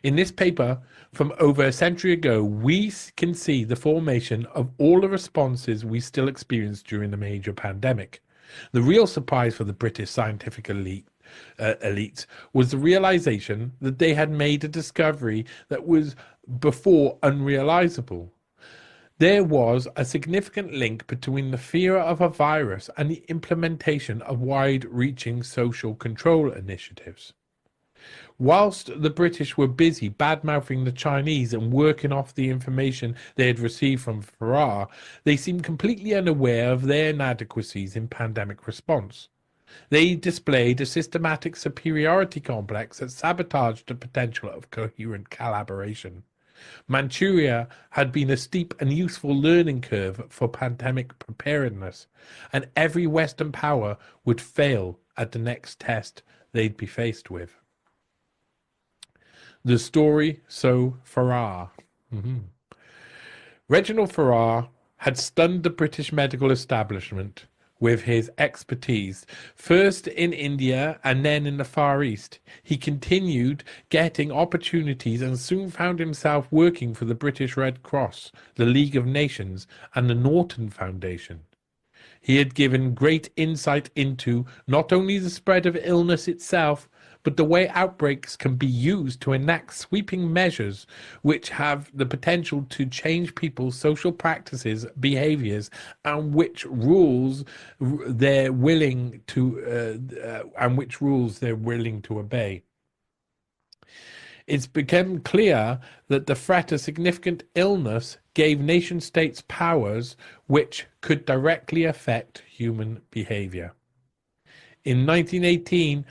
In this paper from over a century ago, we can see the formation of all the responses we still experience during the major pandemic. The real surprise for the British scientific elites was the realization that they had made a discovery that was before unrealizable. There was a significant link between the fear of a virus and the implementation of wide-reaching social control initiatives. Whilst the British were busy bad-mouthing the Chinese and working off the information they had received from Farrar, they seemed completely unaware of their inadequacies in pandemic response. They displayed a systematic superiority complex that sabotaged the potential of coherent collaboration. Manchuria had been a steep and useful learning curve for pandemic preparedness, and every Western power would fail at the next test they'd be faced with. The story, so Farrar. Reginald Farrar had stunned the British medical establishment with his expertise, first in India and then in the Far East. He continued getting opportunities and soon found himself working for the British Red Cross, the League of Nations, and the Norton Foundation. He had given great insight into not only the spread of illness itself, but the way outbreaks can be used to enact sweeping measures which have the potential to change people's social practices, behaviors, and which rules they're willing to obey. It's become clear that the threat of significant illness gave nation-states powers which could directly affect human behavior. In 1918,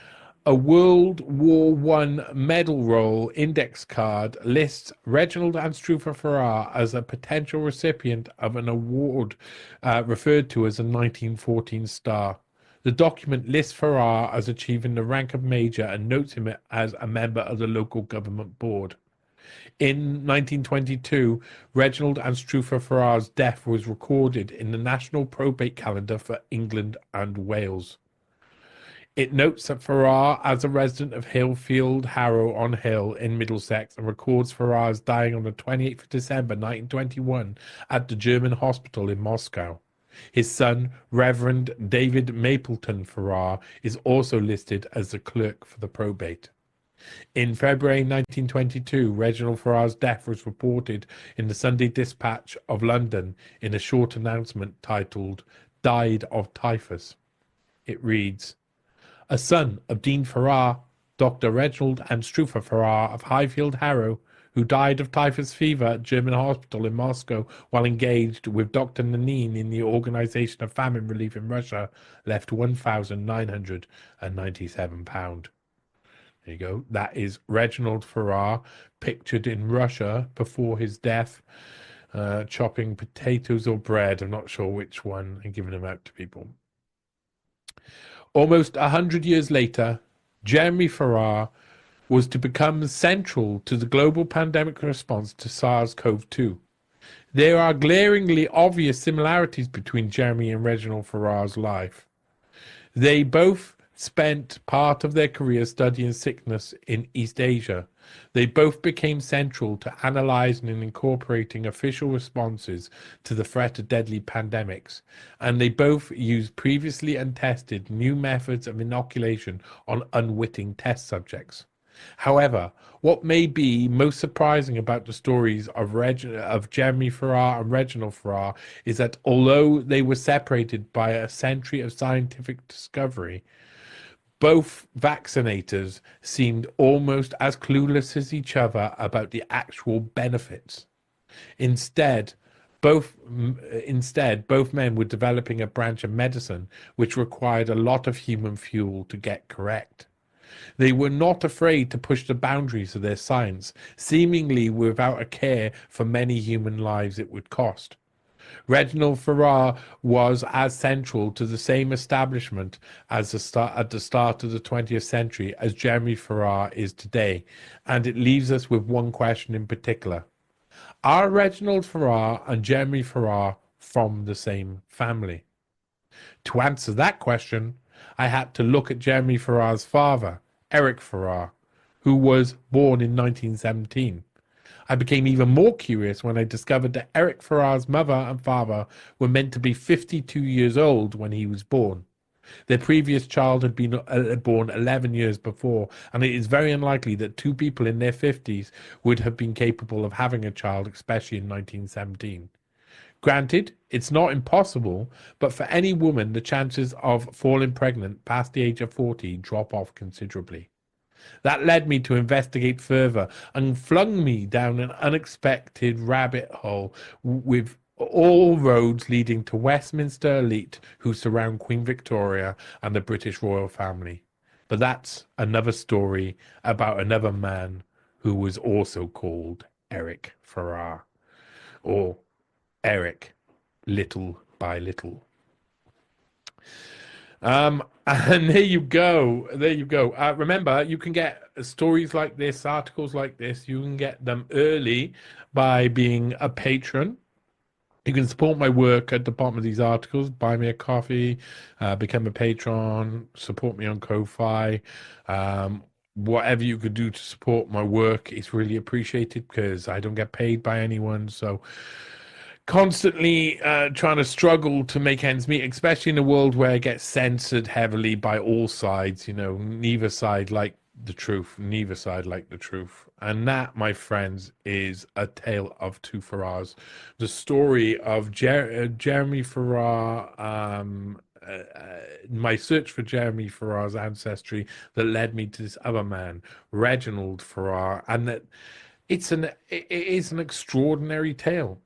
a World War I medal roll index card lists Reginald Anstruther Farrar as a potential recipient of an award referred to as a 1914 Star. The document lists Farrar as achieving the rank of major and notes him as a member of the local government board. In 1922, Reginald Anstruther Farrar's death was recorded in the National Probate Calendar for England and Wales. It notes that Farrar as a resident of Hillfield Harrow on Hill in Middlesex and records Farrar's dying on the 28th of December 1921 at the German hospital in Moscow. His son, Reverend David Mapleton Farrar, is also listed as the clerk for the probate. In February 1922, Reginald Farrar's death was reported in the Sunday Dispatch of London in a short announcement titled, "Died of Typhus." It reads, "A son of Dean Farrar, Dr. Reginald Anstruther Farrar of Highfield Harrow, who died of typhus fever at German hospital in Moscow while engaged with Dr. Nanin in the Organization of Famine Relief in Russia, left £1,997. There you go. That is Reginald Farrar, pictured in Russia before his death, chopping potatoes or bread, I'm not sure which one, and giving them out to people. Almost 100 years later, Jeremy Farrar was to become central to the global pandemic response to SARS-CoV-2. There are glaringly obvious similarities between Jeremy and Reginald Farrar's life. They both spent part of their career studying sickness in East Asia. They both became central to analyzing and incorporating official responses to the threat of deadly pandemics, and they both used previously untested new methods of inoculation on unwitting test subjects. However, what may be most surprising about the stories of Jeremy Farrar and Reginald Farrar is that although they were separated by a century of scientific discovery, both vaccinators seemed almost as clueless as each other about the actual benefits. Instead, both men were developing a branch of medicine which required a lot of human fuel to get correct. They were not afraid to push the boundaries of their science, seemingly without a care for many human lives it would cost. Reginald Farrar was as central to the same establishment at the start of the 20th century as Jeremy Farrar is today, and it leaves us with one question in particular. Are Reginald Farrar and Jeremy Farrar from the same family? To answer that question, I had to look at Jeremy Farrar's father, Eric Farrar, who was born in 1917. I became even more curious when I discovered that Eric Farrar's mother and father were meant to be 52 years old when he was born. Their previous child had been born 11 years before, and it is very unlikely that two people in their 50s would have been capable of having a child, especially in 1917. Granted, it's not impossible, but for any woman, the chances of falling pregnant past the age of 40 drop off considerably. That led me to investigate further and flung me down an unexpected rabbit hole with all roads leading to Westminster elite who surround Queen Victoria and the British royal family. But that's another story about another man who was also called Eric Farrar, or Eric, little by little. And there you go. There you go. Remember, you can get stories like this, articles like this. You can get them early by being a patron. You can support my work at the bottom of these articles. Buy me a coffee, become a patron, support me on Ko-Fi. Whatever you could do to support my work is really appreciated because I don't get paid by anyone. So constantly trying to struggle to make ends meet, especially in a world where it gets censored heavily by all sides. Neither side like the truth. Neither side like the truth. And that, my friends, is A Tale of Two Farrars. The story of Jeremy Farrar, my search for Jeremy Farrar's ancestry that led me to this other man, Reginald Farrar, and that it is an extraordinary tale.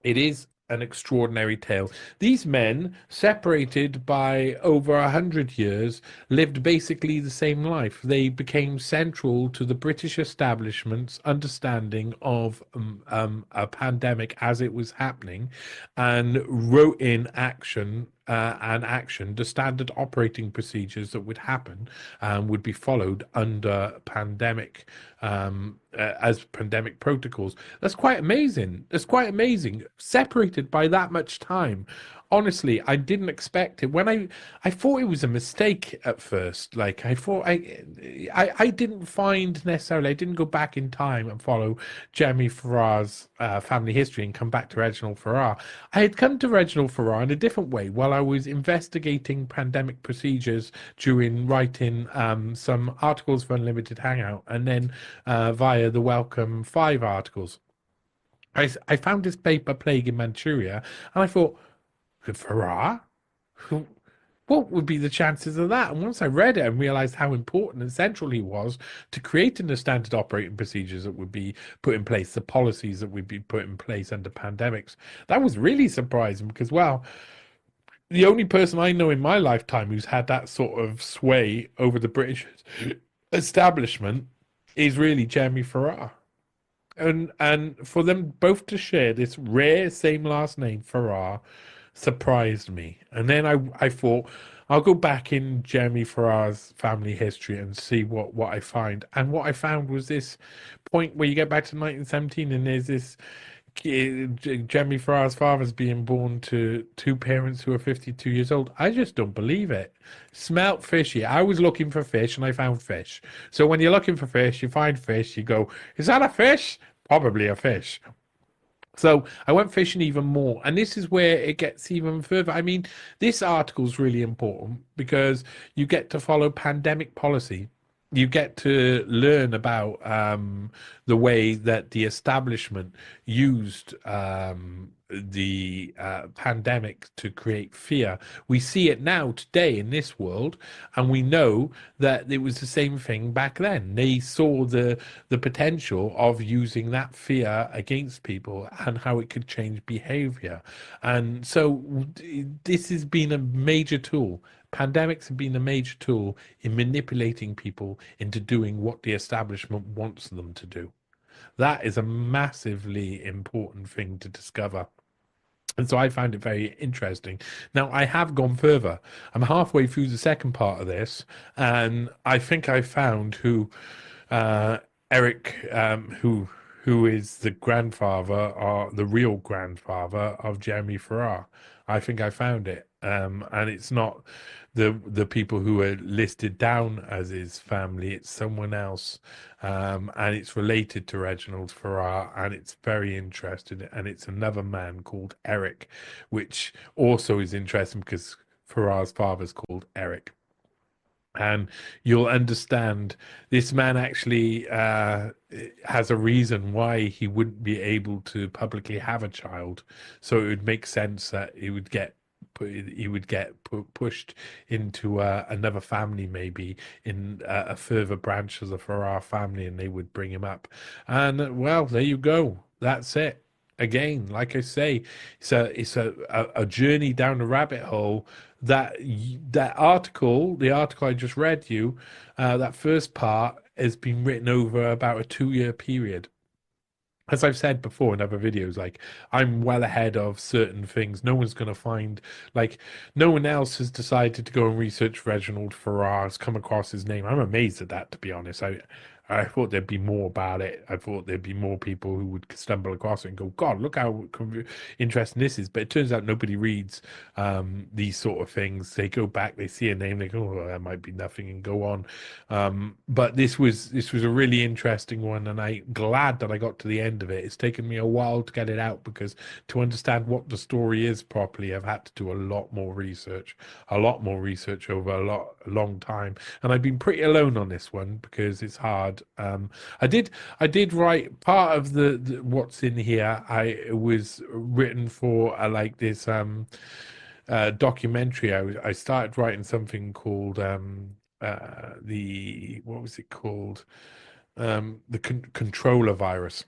It is an extraordinary tale. These men, separated by over 100 years, lived basically the same life. They became central to the British establishment's understanding of a pandemic as it was happening, and wrote in action and action, the standard operating procedures that would happen would be followed under pandemic as pandemic protocols. That's quite amazing. That's quite amazing. Separated by that much time. Honestly, I didn't expect it. I thought it was a mistake at first. Like I thought I didn't find necessarily. I didn't go back in time and follow Jeremy Farrar's family history and come back to Reginald Farrar. I had come to Reginald Farrar in a different way while I was investigating pandemic procedures during writing some articles for Unlimited Hangout, and then via the Welcome 5 articles. I found this paper, Plague in Manchuria, and I thought, Farrar? What would be the chances of that? And once I read it and realized how important and central he was to creating the standard operating procedures that would be put in place, the policies that would be put in place under pandemics, that was really surprising because, well, the only person I know in my lifetime who's had that sort of sway over the British establishment is really Jeremy Farrar. And for them both to share this rare same last name, Farrar, surprised me. And then I thought I'll go back in Jeremy Farrar's family history and see what I find. And what I found was this point where you get back to 1917 and there's this Jeremy Farrar's father's being born to two parents who are 52 years old. I just don't believe it. Smelt fishy. I was looking for fish and I found fish. So when you're looking for fish, you find fish, you go, is that a fish? Probably a fish. So I went fishing even more, and this is where it gets even further. I mean, this article is really important because you get to follow pandemic policy. You get to learn about the way that the establishment used the pandemic to create fear. We see it now today in this world, and we know that it was the same thing back then. They saw the potential of using that fear against people and how it could change behavior. And so this has been a major tool. Pandemics have been a major tool in manipulating people into doing what the establishment wants them to do. That is a massively important thing to discover. And so I found it very interesting. Now, I have gone further. I'm halfway through the second part of this, and I think I found who Eric, who is the grandfather or the real grandfather of Jeremy Farrar. I think I found it, and it's not the people who are listed down as his family. It's someone else, and it's related to Reginald Farrar, and it's very interesting. And it's another man called Eric, which also is interesting because Farrar's father's called Eric. And you'll understand this man actually has a reason why he wouldn't be able to publicly have a child. So it would make sense that he would get pushed into another family, maybe in a further branch of the Farrar family, and they would bring him up. And well, there you go. That's it. Again, like I say, it's a journey down the rabbit hole. That article, the article I just read you, that first part has been written over about a 2-year period. As I've said before in other videos, like I'm well ahead of certain things. No one's going to find, like, no one else has decided to go and research Reginald Farrar's come across his name. I'm amazed at that, to be honest. I thought there'd be more about it. I thought there'd be more people who would stumble across it and go, God, look how interesting this is. But it turns out nobody reads these sort of things. They go back, they see a name, they go, oh, that might be nothing, and go on. But this was a really interesting one, and I'm glad that I got to the end of it. It's taken me a while to get it out because to understand what the story is properly, I've had to do a lot more research over a long time. And I've been pretty alone on this one because it's hard. I did write part of the what's in here. It was written for like this documentary. I started writing something called what was it called? Controller virus.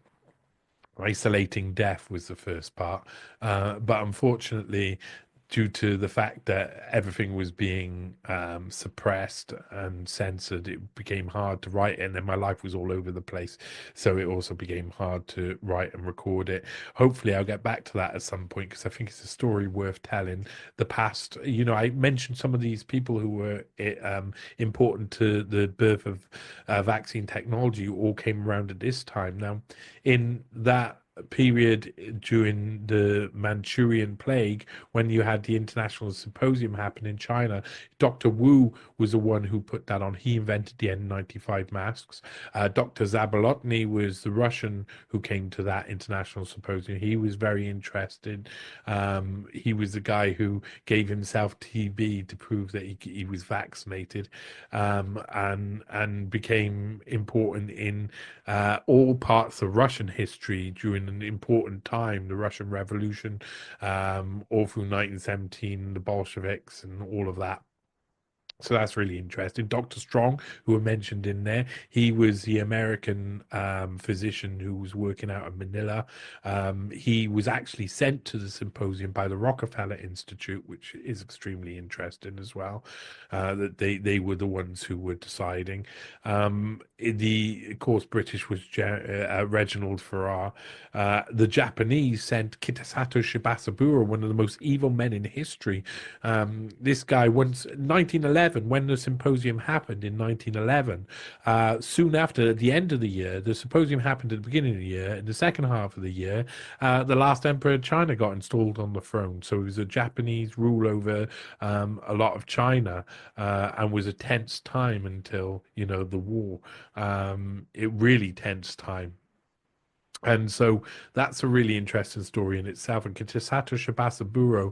Isolating death was the first part, but unfortunately due to the fact that everything was being suppressed and censored, it became hard to write it, and then my life was all over the place. So it also became hard to write and record it. Hopefully, I'll get back to that at some point because I think it's a story worth telling. The past, I mentioned some of these people who were important to the birth of vaccine technology all came around at this time. Now, in that period during the Manchurian plague, when you had the international symposium happen in China, Dr. Wu was the one who put that on. He invented the N95 masks. Dr. Zabolotny was the Russian who came to that international symposium. He was very interested. He was the guy who gave himself TB to prove that he was vaccinated, and became important in all parts of Russian history during an important time, the Russian Revolution, all through 1917, the Bolsheviks, and all of that. So that's really interesting. Dr. Strong, who were mentioned in there, he was the American physician who was working out of Manila. He was actually sent to the symposium by the Rockefeller Institute, which is extremely interesting as well. That they were the ones who were deciding. Of course, British was Reginald Farrar. The Japanese sent Kitasato Shibasaburo, one of the most evil men in history. This guy, once 1911. When the symposium happened in 1911, soon after, at the end of the year, the symposium happened at the beginning of the year. In the second half of the year, the last emperor of China got installed on the throne. So it was a Japanese rule over a lot of China, and was a tense time until, the war. It really tense time. And so that's a really interesting story in itself. And Kitasato Shibasaburo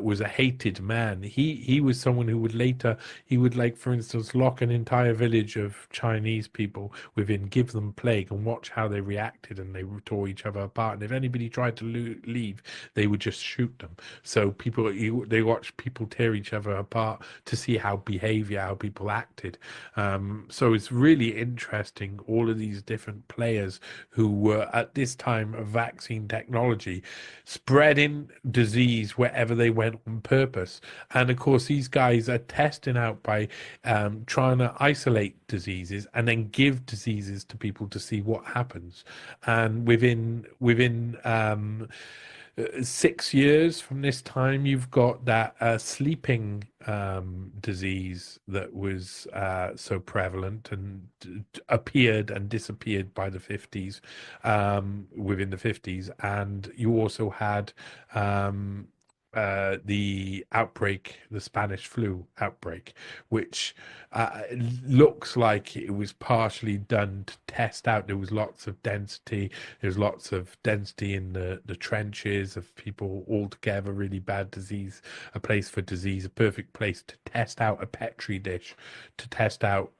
was a hated man. He was someone who would later, he would, like, for instance, lock an entire village of Chinese people within, give them plague, and watch how they reacted, and they tore each other apart. And if anybody tried to leave, they would just shoot them. So they watched people tear each other apart to see how people acted. So it's really interesting, all of these different players who were at this time of vaccine technology, spreading disease wherever they went on purpose. And of course, these guys are testing out by trying to isolate diseases and then give diseases to people to see what happens. And within 6 years from this time, you've got that sleeping disease that was so prevalent and appeared and disappeared by the 50s, within the 50s. And you also had the outbreak, the Spanish flu outbreak, which looks like it was partially done to test out. There was lots of density. There's lots of density in the trenches of people all together, really bad disease, a place for disease, a perfect place to test out a petri dish, to test out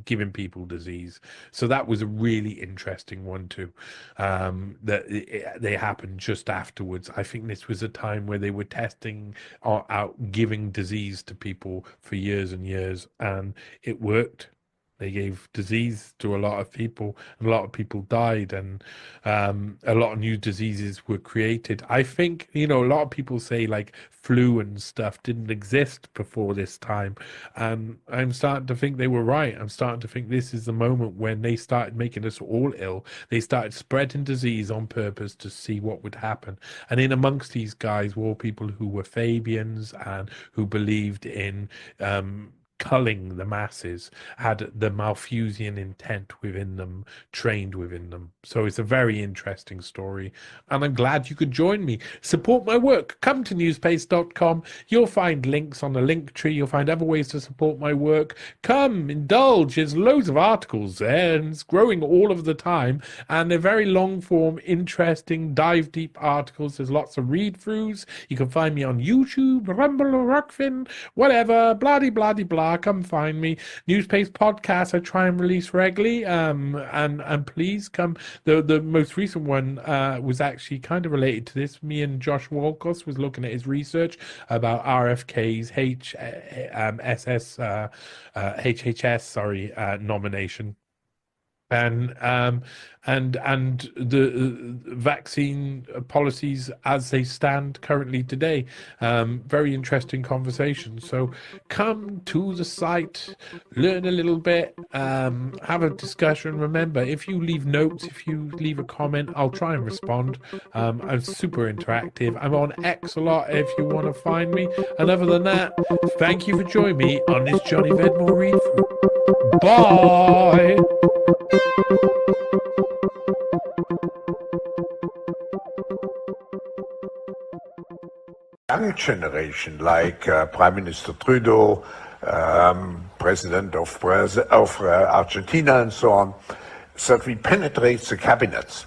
giving people disease. So that was a really interesting one too. They happened just afterwards. I think this was a time where they were testing out giving disease to people for years and years, and it worked. They gave disease to a lot of people, and a lot of people died, and a lot of new diseases were created. I think, a lot of people say like flu and stuff didn't exist before this time, and I'm starting to think they were right. I'm starting to think this is the moment when they started making us all ill. They started spreading disease on purpose to see what would happen. And in amongst these guys were people who were Fabians and who believed in culling the masses, had the Malthusian intent within them, trained within them. So it's a very interesting story, and I'm glad you could join me. Support my work. Come to newspace.com. You'll find links on the link tree. You'll find other ways to support my work. Come, indulge. There's loads of articles there, and it's growing all of the time, and they're very long form, interesting, dive deep articles. There's lots of read throughs. You can find me on YouTube, Rumble, or Rockfin, whatever, blah. Come find me. Newspace podcasts I try and release regularly. And please come. The most recent one was actually kind of related to this. Me and Josh Walcott was looking at his research about RFK's HHS nomination. and the vaccine policies as they stand currently today. Very interesting conversation. So come to the site, learn a little bit, have a discussion. Remember, if you leave notes, if you leave a comment, I'll try and respond. I'm super interactive. I'm on X a lot if you want to find me. And other than that, thank you for joining me on this Johnny Vedmore Read Through. Bye. Young generation, like Prime Minister Trudeau, President of Argentina, and so on, that we penetrate the cabinets.